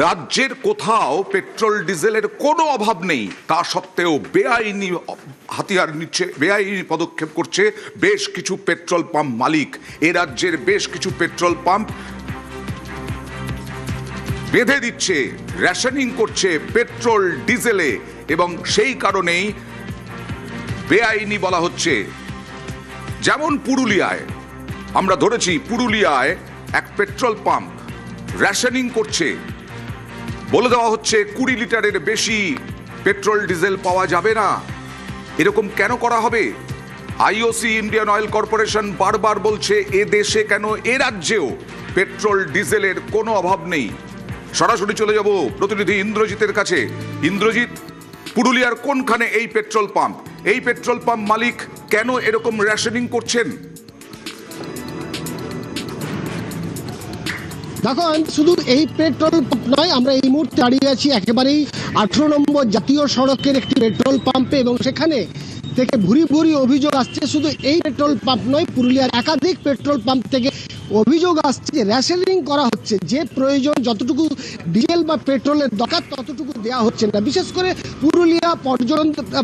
রাজ্যের কোথাও পেট্রোল ডিজেলের কোনো অভাব নেই, তা সত্ত্বেও বেআইনি হাতিয়ার নিচ্ছে, বেআইনি পদক্ষেপ করছে বেশ কিছু পেট্রোল পাম্প মালিক। এ রাজ্যের বেশ কিছু পেট্রোল পাম্প বেঁধে দিচ্ছে, রেশনিং করছে পেট্রোল ডিজেলে, এবং সেই কারণেই বেআইনি বলা হচ্ছে। যেমন পুরুলিয়ায় আমরা ধরেছি, পুরুলিয়ায় এক পেট্রোল পাম্প রেশনিং করছে, বলে দেওয়া হচ্ছে 20 লিটারের বেশি পেট্রোল ডিজেল পাওয়া যাবে না। এরকম কেন করা হবে? আইওসি, ইন্ডিয়ান অয়েল কর্পোরেশন বারবার বলছে এ দেশে কেন, এ রাজ্যেও পেট্রোল ডিজেলের কোনো অভাব নেই। সরাসরি চলে যাব প্রতিনিধি ইন্দ্রজিতের কাছে। ইন্দ্রজিৎ, পুরুলিয়ার কোনখানে এই পেট্রোল পাম্প? এই পেট্রোল পাম্প মালিক কেন এরকম রেশনিং করছেন? দেখো, শুধু এই পেট্রোল পাম্প নয়, আমরা এই মুহূর্তে দাঁড়িয়ে আছি একেবারেই 18 নম্বর জাতীয় সড়কের একটি পেট্রোল পাম্পে, এবং সেখানে থেকে ভুরি ভুরি অভিযোগ আসছে। শুধু এই পেট্রোল পাম্প নয়, পুরুলিয়ার একাধিক পেট্রোল পাম্প থেকে অভিযোগ আসছে যে রেশনিং করা হচ্ছে, যে প্রয়োজন যতটুকু ডিজেল বা পেট্রোলের দরকার ততটুকু দেওয়া হচ্ছে না। বিশেষ করে পুরুলিয়া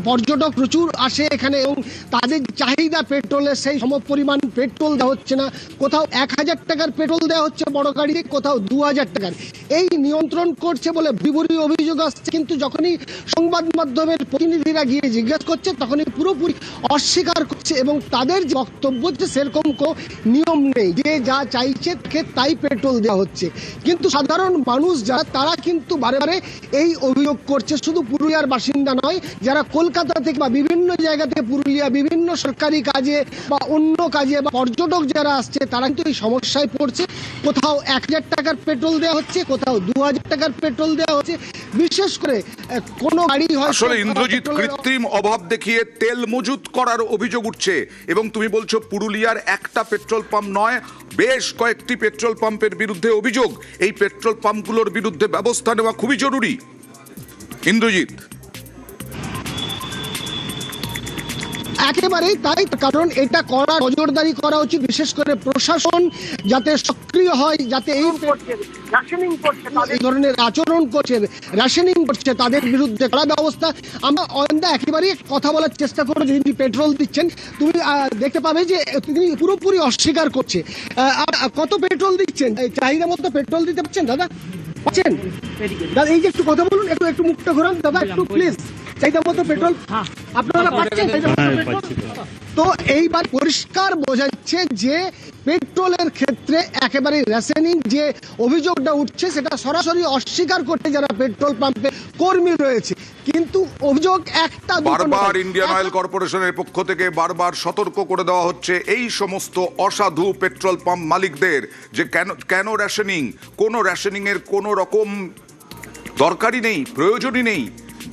পর্যটক প্রচুর আসে এখানে, এবং তাদের চাহিদা পেট্রোলের সেই সমপরিমাণ পেট্রোল দেওয়া হচ্ছে না। কোথাও 1000 টাকার পেট্রোল দেওয়া হচ্ছে বড় গাড়িতে, কোথাও 2000 টাকার। এই নিয়ন্ত্রণ করছে বলে বিবরী অভিযোগ আসছে, কিন্তু যখনই সংবাদ মাধ্যমের প্রতিনিধিরা গিয়ে জিজ্ঞেস করছে তখনই পুরোপুরি অস্বীকার করছে, এবং তাদের যে বক্তব্য হচ্ছে সেরকম কোনো নিয়ম নেই, যে যা চাইছে তাই পেট্রোল দেওয়া হচ্ছে। কিন্তু সাধারণ মানুষ যারা, তারা কিন্তু বারে বারে এই অভিযোগ করছে। শুধু পুরুলিয়ার বাসিন্দা নয়, যারা কলকাতা থেকে বা বিভিন্ন জায়গা থেকে পুরুলিয়া বিভিন্ন সরকারি কাজে বা অন্য কাজে বা পর্যটক যারা আসছে, তারা কিন্তু এই সমস্যায় পড়ছে। কোথাও 1000 টাকার পেট্রোল দেওয়া হচ্ছে, কোথাও 2000 টাকার পেট্রোল দেওয়া হচ্ছে। বিশেষ করে কোনো গাড়ি হয়, আসলে ইন্দ্রজিৎ, কৃত্রিম অভাব দেখিয়ে তেল মজুত করার অভিযোগ উঠছে, এবং তুমি বলছো পুরুলিয়ার একটা পেট্রোল পাম্প নয়, বেশ কয়েকটি পেট্রোল পাম্পের বিরুদ্ধে অভিযোগ। এই পেট্রোল পাম্পগুলোর বিরুদ্ধে ব্যবস্থা নেওয়া খুবই জরুরি। ইন্দ্রজিৎ, একেবারেই তাই, কারণ এটা করা, নজরদারি করা উচিত। বিশেষ করে প্রশাসন যাতে সক্রিয় হয়, যাতে এই ধরনের আচরণ করছে, রেশনিং করছে, তাদের বিরুদ্ধে কড়া ব্যবস্থা। আমরা অয়ন্দা একেবারেই কথা বলার চেষ্টা করবো, যিনি পেট্রোল দিচ্ছেন। তুমি দেখতে পাবে যে তিনি পুরোপুরি অস্বীকার করছে। কত পেট্রোল দিচ্ছেন? চাহিদা মতো পেট্রোল দিতে পারছেন দাদা? পাচ্ছেন দাদা? এই যে একটু কথা বলুন, একটু মুখটা ঘোরান দাদা, একটু প্লিজ। চাহিদা মতো পেট্রোল আপনারা পাচ্ছেন? তো এইবার পরিষ্কার বোঝা যাচ্ছে যে পেট্রোলের ক্ষেত্রে একেবারে রেশনিং যে অভিযোগটা উঠছে, সেটা সরাসরি অস্বীকার করতে যারা পেট্রোল পাম্পে কর্মী রয়েছে। কিন্তু অভিযোগ একটা, বারবার ইন্ডিয়ান অয়েল কর্পোরেশনের পক্ষ থেকে বারবার সতর্ক করে দেওয়া হচ্ছে এই সমস্ত অসাধু পেট্রোল পাম্প মালিকদের, যে কেন রেশনিং, কোনো রেশনিং এর কোনো রকম দরকারই নেই, প্রয়োজনই নেই।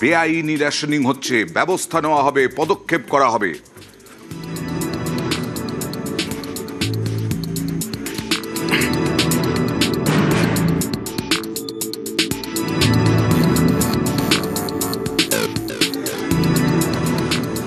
বেআইনি রেশনিং হচ্ছে, ব্যবস্থা নেওয়া হবে, পদক্ষেপ করা হবে।